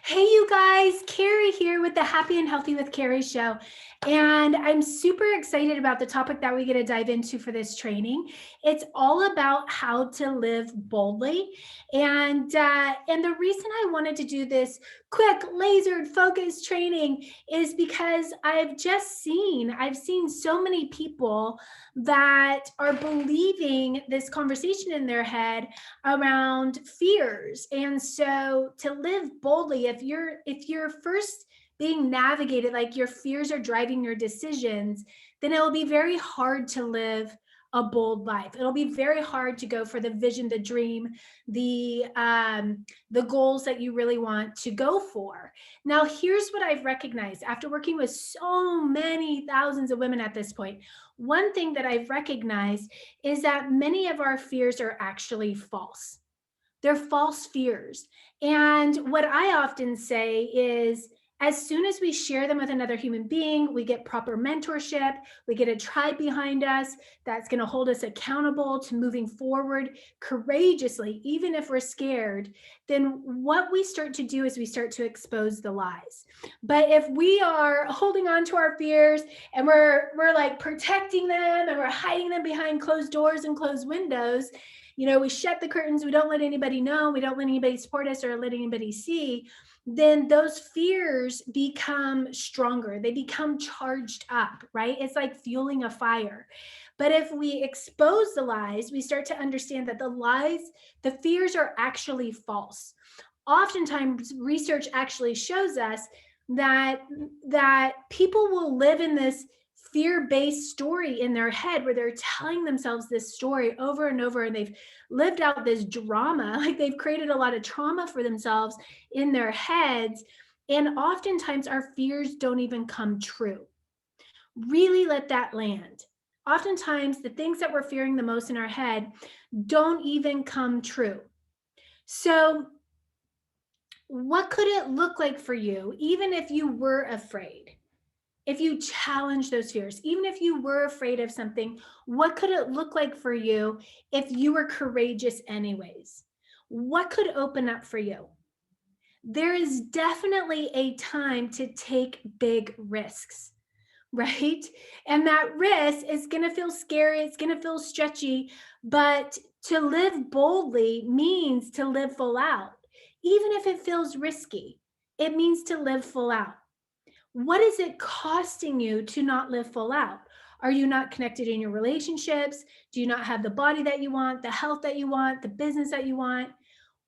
Hey, you guys, Kerry here with the Happy and Healthy with Kerry show. And I'm super excited about the topic that we get to dive into for this training. It's all about how to live boldly. And the reason I wanted to do this quick, lasered, focused training is because I've seen so many people that are believing this conversation in their head around fears. And so to live boldly, if you're first being navigated, like your fears are driving your decisions, then it will be very hard to live a bold life. It'll be very hard to go for the vision, the dream, the goals that you really want to go for. Now, here's what I've recognized after working with so many thousands of women at this point. One thing that I've recognized is that many of our fears are actually false. They're false fears. And what I often say is, as soon as we share them with another human being, we get proper mentorship, we get a tribe behind us that's going to hold us accountable to moving forward courageously, even if we're scared, then what we start to do is we start to expose the lies. But if we are holding on to our fears and we're like protecting them and we're hiding them behind closed doors and closed windows, we shut the curtains, we don't let anybody know, we don't let anybody support us or let anybody see, then those fears become stronger. They become charged up, right? It's like fueling a fire. But if we expose the lies, we start to understand that the fears are actually false. Oftentimes, research actually shows us that people will live in this fear-based story in their head where they're telling themselves this story over and over, and they've lived out this drama, like they've created a lot of trauma for themselves in their heads. And oftentimes our fears don't even come true. Really let that land. Oftentimes the things that we're fearing the most in our head don't even come true. So what could it look like for you, even if you were afraid? If you challenge those fears, even if you were afraid of something, what could it look like for you if you were courageous anyways? What could open up for you? There is definitely a time to take big risks, right? And that risk is going to feel scary, it's going to feel stretchy, but to live boldly means to live full out. Even if it feels risky, it means to live full out. What is it costing you to not live full out? Are you not connected in your relationships? Do you not have the body that you want, the health that you want, the business that you want?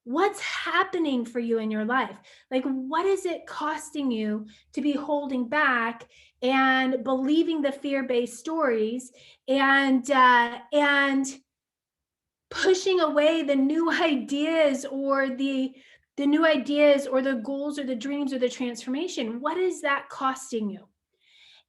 What's happening for you in your life? Like, what is it costing you to be holding back and believing the fear-based stories and pushing away the new ideas or the new ideas or the goals or the dreams or the transformation? What is that costing you?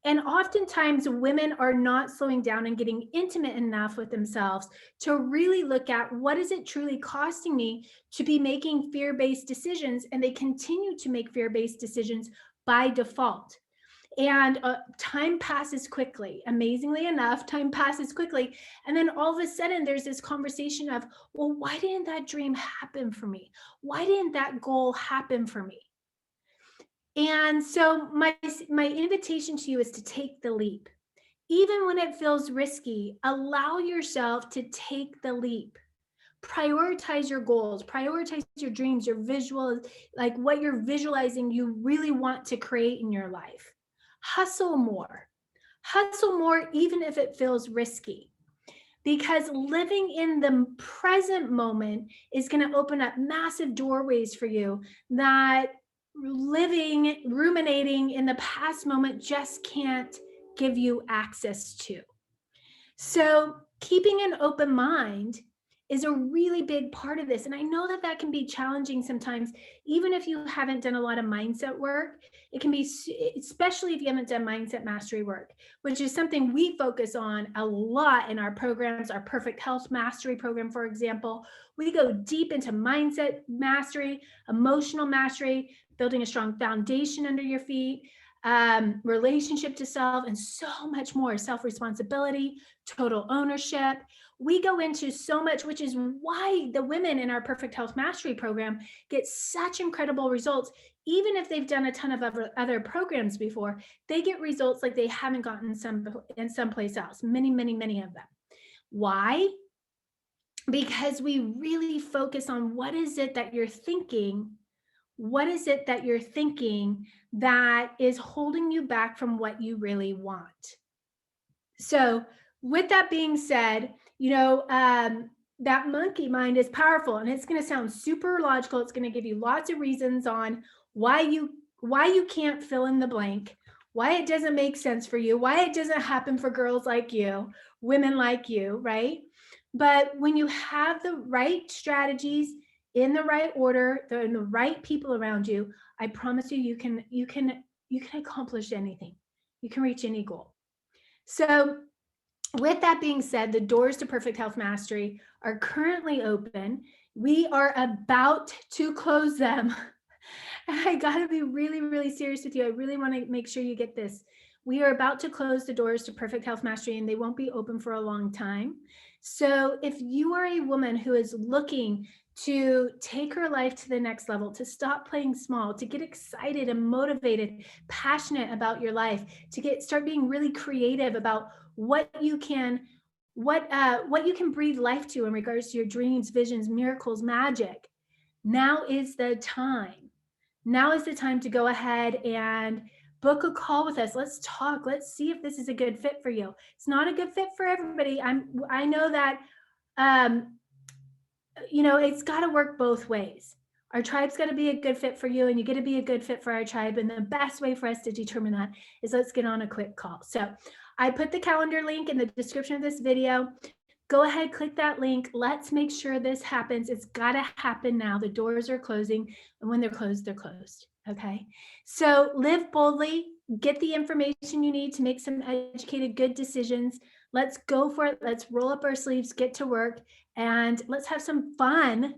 And oftentimes women are not slowing down and getting intimate enough with themselves to really look at, what is it truly costing me to be making fear-based decisions? And they continue to make fear-based decisions by default. And time passes quickly. Amazingly enough, time passes quickly. And then all of a sudden there's this conversation of, well, why didn't that dream happen for me? Why didn't that goal happen for me? And so my invitation to you is to take the leap. Even when it feels risky, allow yourself to take the leap. Prioritize your goals, prioritize your dreams, your visual, like what you're visualizing you really want to create in your life. Hustle more. Hustle more, even if it feels risky. Because living in the present moment is going to open up massive doorways for you that ruminating in the past moment just can't give you access to. So, keeping an open mind is a really big part of this. And I know that that can be challenging sometimes, even if you haven't done a lot of mindset work. It can be, especially if you haven't done mindset mastery work, which is something we focus on a lot in our programs, our Perfect Health Mastery program, for example. We go deep into mindset mastery, emotional mastery, building a strong foundation under your feet, relationship to self, and so much more, self-responsibility, total ownership. We go into so much, which is why the women in our Perfect Health Mastery program get such incredible results. Even if they've done a ton of other programs before, they get results like they haven't gotten in someplace else. Many, many, many of them. Why? Because we really focus on what is it that you're thinking. What is it that you're thinking that is holding you back from what you really want? So, with that being said, that monkey mind is powerful, and it's going to sound super logical. It's going to give you lots of reasons on why you can't fill in the blank, why it doesn't make sense for you, why it doesn't happen for girls like you, women like you, right? But when you have the right strategies in the right order, and the right people around you, I promise you can accomplish anything. You can reach any goal. So, with that being said, the doors to Perfect Health Mastery are currently open. We are about to close them. I got to be really, really serious with you. I really want to make sure you get this. We are about to close the doors to Perfect Health Mastery, and they won't be open for a long time. So, if you are a woman who is looking to take her life to the next level, to stop playing small, to get excited and motivated, passionate about your life, to start being really creative about what you can breathe life to in regards to your dreams, visions, miracles, magic, now is the time. Now is the time to go ahead and book a call with us. Let's talk. Let's see if this is a good fit for you. It's not a good fit for everybody. I know that it's got to work both ways. Our tribe's got to be a good fit for you, and you get to be a good fit for our tribe. And the best way for us to determine that is let's get on a quick call. So I put the calendar link in the description of this video. Go ahead, click that link. Let's make sure this happens. It's got to happen now. The doors are closing, and when they're closed, they're closed. Okay. So live boldly, get the information you need to make some educated, good decisions. Let's go for it. Let's roll up our sleeves, get to work, and let's have some fun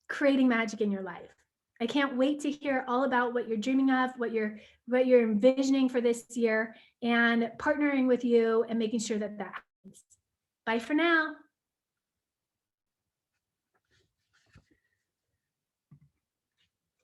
creating magic in your life. I can't wait to hear all about what you're dreaming of, what you're envisioning for this year, and partnering with you and making sure that happens. Bye for now.